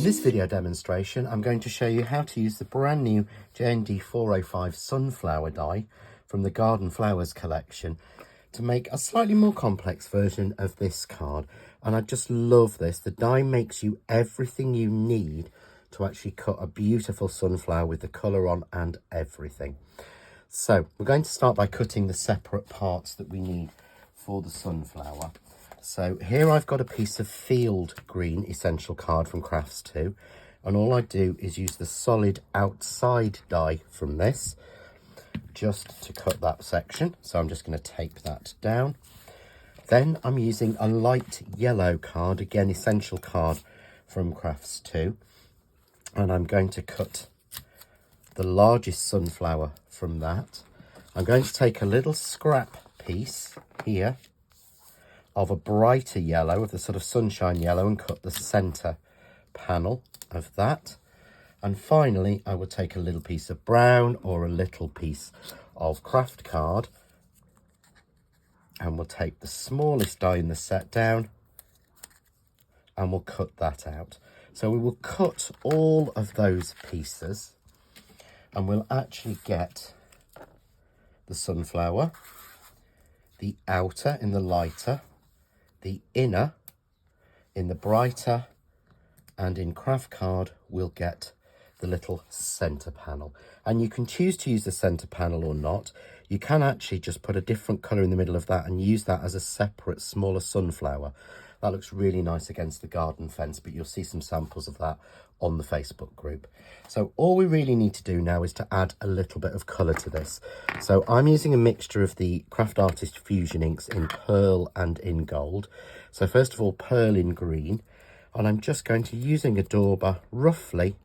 In this video demonstration, I'm going to show you how to use the brand new JND405 sunflower die from the Garden Flowers collection to make a slightly more complex version of this card. And I just love this. The die makes you everything you need to actually cut a beautiful sunflower with the colour on and everything. So we're going to start by cutting the separate parts that we need for the sunflower. So here I've got a piece of field green essential card from Crafts 2, and all I do is use the solid outside die from this just to cut that section. So I'm just going to tape that down. Then I'm using a light yellow card, again essential card from Crafts 2, and I'm going to cut the largest sunflower from that. I'm going to take a little scrap piece here of a brighter yellow, of the sort of sunshine yellow, and cut the center panel of that. And finally, I will take a little piece of brown or a little piece of craft card, and we'll take the smallest die in the set down and we'll cut that out. So we will cut all of those pieces and we'll actually get the sunflower, the outer in the lighter, the inner in the brighter, and in craft card we'll get the little center panel. And you can choose to use the center panel or not. You can actually just put a different color in the middle of that and use that as a separate smaller sunflower. That looks really nice against the garden fence, but you'll see some samples of that on the Facebook group. So all we really need to do now is to add a little bit of colour to this. So I'm using a mixture of the Craft Artist Fusion inks in pearl and in gold. So first of all, pearl in green, and I'm just going to, using a dauber, roughly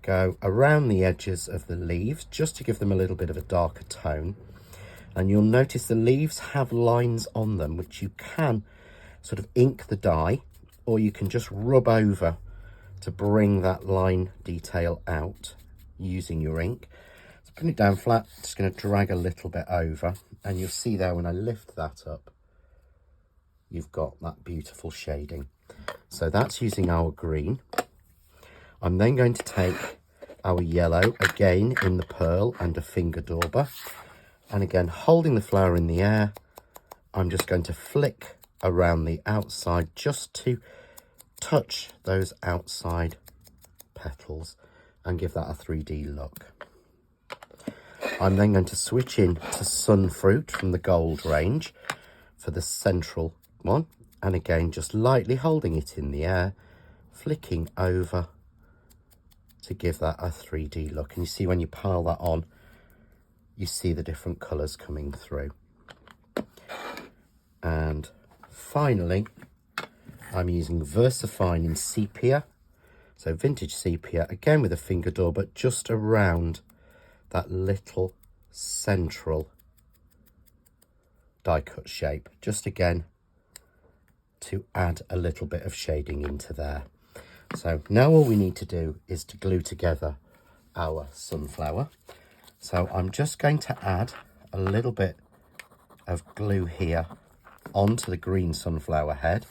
go around the edges of the leaves just to give them a little bit of a darker tone. And you'll notice the leaves have lines on them, which you can sort of ink the die, or you can just rub over to bring that line detail out using your ink. So putting it down flat, just going to drag a little bit over, and you'll see there when I lift that up, you've got that beautiful shading. So that's using our green. I'm then going to take our yellow, again in the pearl and a finger dauber, and again holding the flower in the air, I'm just going to flick around the outside just to touch those outside petals and give that a 3D look. I'm then going to switch in to Sunfruit from the gold range for the central one, and again just lightly holding it in the air, flicking over to give that a 3D look. And you see when you pile that on, you see the different colours coming through. And finally, I'm using VersaFine in sepia, so vintage sepia, again with a finger dauber, just around that little central die cut shape, just again to add a little bit of shading into there. So now all we need to do is to glue together our sunflower. So I'm just going to add a little bit of glue here onto the green sunflower head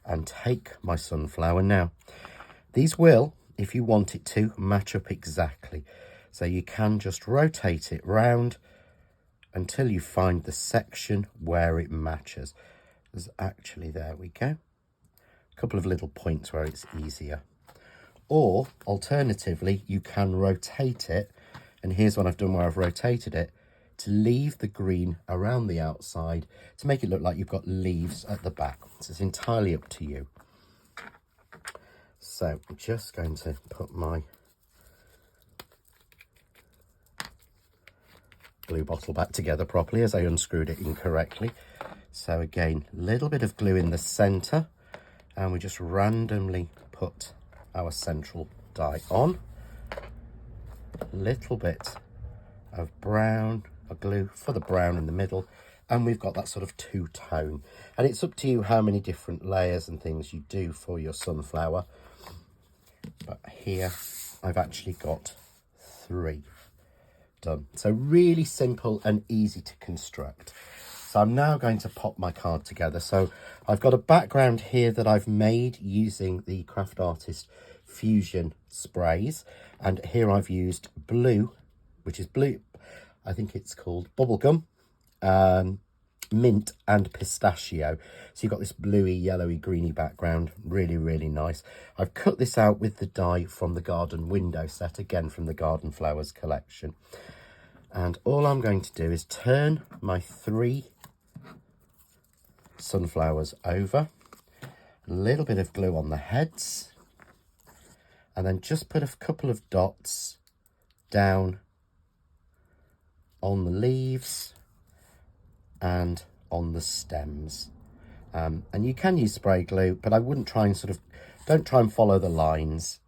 and take my sunflower. Now these will, if you want it to, match up exactly, so you can just rotate it round until you find the section where it matches. There's actually, there we go, a couple of little points where it's easier. Or alternatively, you can rotate it, and here's what I've done where I've rotated it, to leave the green around the outside to make it look like you've got leaves at the back. So it's entirely up to you. So I'm just going to put my glue bottle back together properly as I unscrewed it incorrectly. So again, a little bit of glue in the center, and we just randomly put our central die on. A little bit of brown, a glue for the brown in the middle, and we've got that sort of two-tone. And it's up to you how many different layers and things you do for your sunflower. But here I've actually got 3 done. So really simple and easy to construct. So I'm now going to pop my card together. So I've got a background here that I've made using the Craft Artist Fusion sprays, and here I've used blue, which is blue, I think it's called bubblegum, mint and pistachio. So you've got this bluey, yellowy, greeny background, really, really nice. I've cut this out with the die from the garden window set, again from the Garden Flowers collection. And all I'm going to do is turn my 3 sunflowers over, a little bit of glue on the heads, and then just put a couple of dots down on the leaves and on the stems. And you can use spray glue, but I wouldn't try and don't try and follow the lines.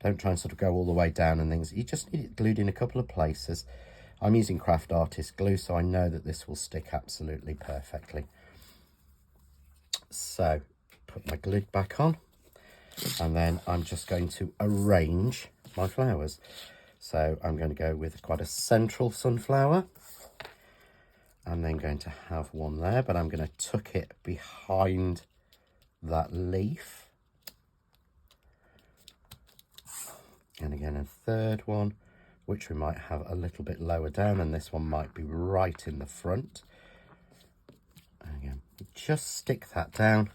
Don't try and sort of go all the way down and things. You just need it glued in a couple of places. I'm using Craft Artist glue, so I know that this will stick absolutely perfectly. So, put my glue back on, and then I'm just going to arrange my flowers. So I'm going to go with quite a central sunflower. I'm then going to have one there, but I'm going to tuck it behind that leaf. And again, a third one, which we might have a little bit lower down, and this one might be right in the front. And again, just stick that down.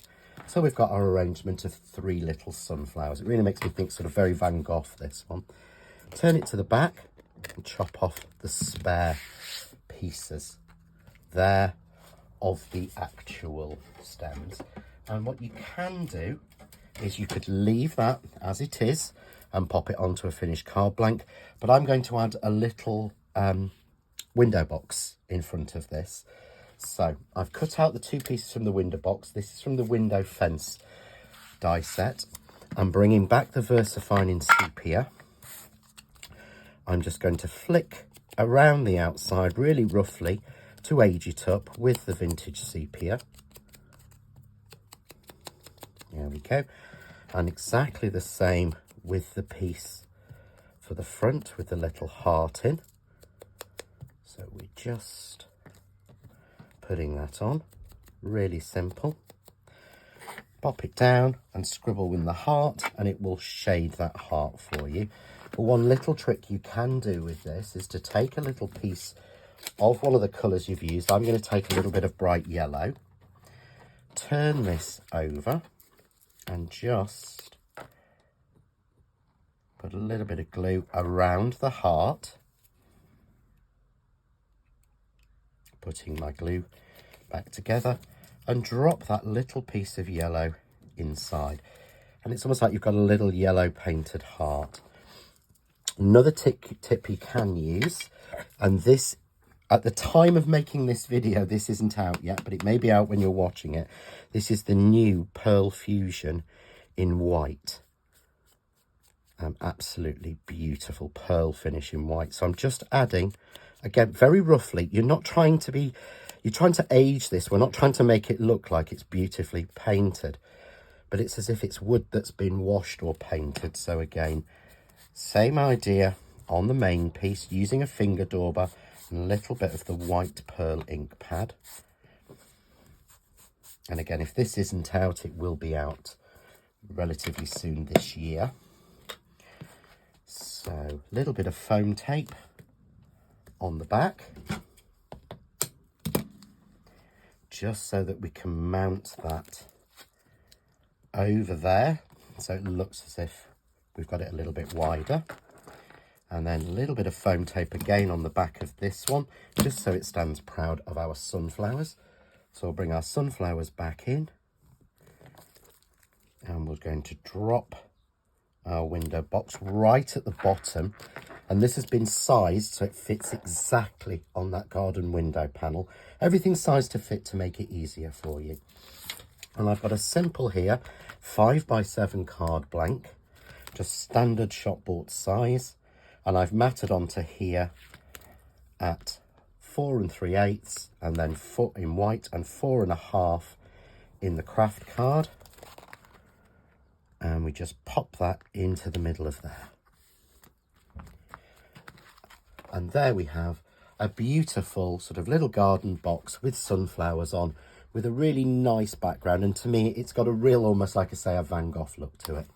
So we've got our arrangement of 3 little sunflowers. It really makes me think sort of very Van Gogh, this one. Turn it to the back and chop off the spare pieces there of the actual stems. And what you can do is you could leave that as it is and pop it onto a finished card blank, but I'm going to add a little window box in front of this. So I've cut out the 2 pieces from the window box. This is from the window fence die set. I'm bringing back the VersaFine in sepia. I'm just going to flick around the outside really roughly to age it up with the vintage sepia. There we go. And exactly the same with the piece for the front with the little heart in. So we're just putting that on, really simple. Pop it down and scribble in the heart, and it will shade that heart for you. But one little trick you can do with this is to take a little piece of one of the colours you've used. I'm going to take a little bit of bright yellow, turn this over, and just put a little bit of glue around the heart, putting my glue back together, and drop that little piece of yellow inside. And it's almost like you've got a little yellow painted heart. Another tip you can use, and this, at the time of making this video, this isn't out yet, but it may be out when you're watching it. This is the new Pearl Fusion in white. Absolutely beautiful pearl finish in white. So I'm just adding, again, very roughly. You're trying to age this. We're not trying to make it look like it's beautifully painted, but it's as if it's wood that's been washed or painted. So again, same idea on the main piece, using a finger dauber and a little bit of the white pearl ink pad. And again, if this isn't out, it will be out relatively soon this year. So a little bit of foam tape on the back, just so that we can mount that over there, so it looks as if we've got it a little bit wider. And then a little bit of foam tape again on the back of this one, just so it stands proud of our sunflowers. So we'll bring our sunflowers back in, and we're going to drop our window box right at the bottom. And this has been sized so it fits exactly on that garden window panel. Everything's sized to fit to make it easier for you. And I've got a simple here 5x7 card blank, just standard shopboard size, and I've matted onto here at 4 3/8, and then 4 in white and 4 1/2 in the craft card. And we just pop that into the middle of there. And there we have a beautiful sort of little garden box with sunflowers on, with a really nice background. And to me, it's got a real, almost like I say, a Van Gogh look to it.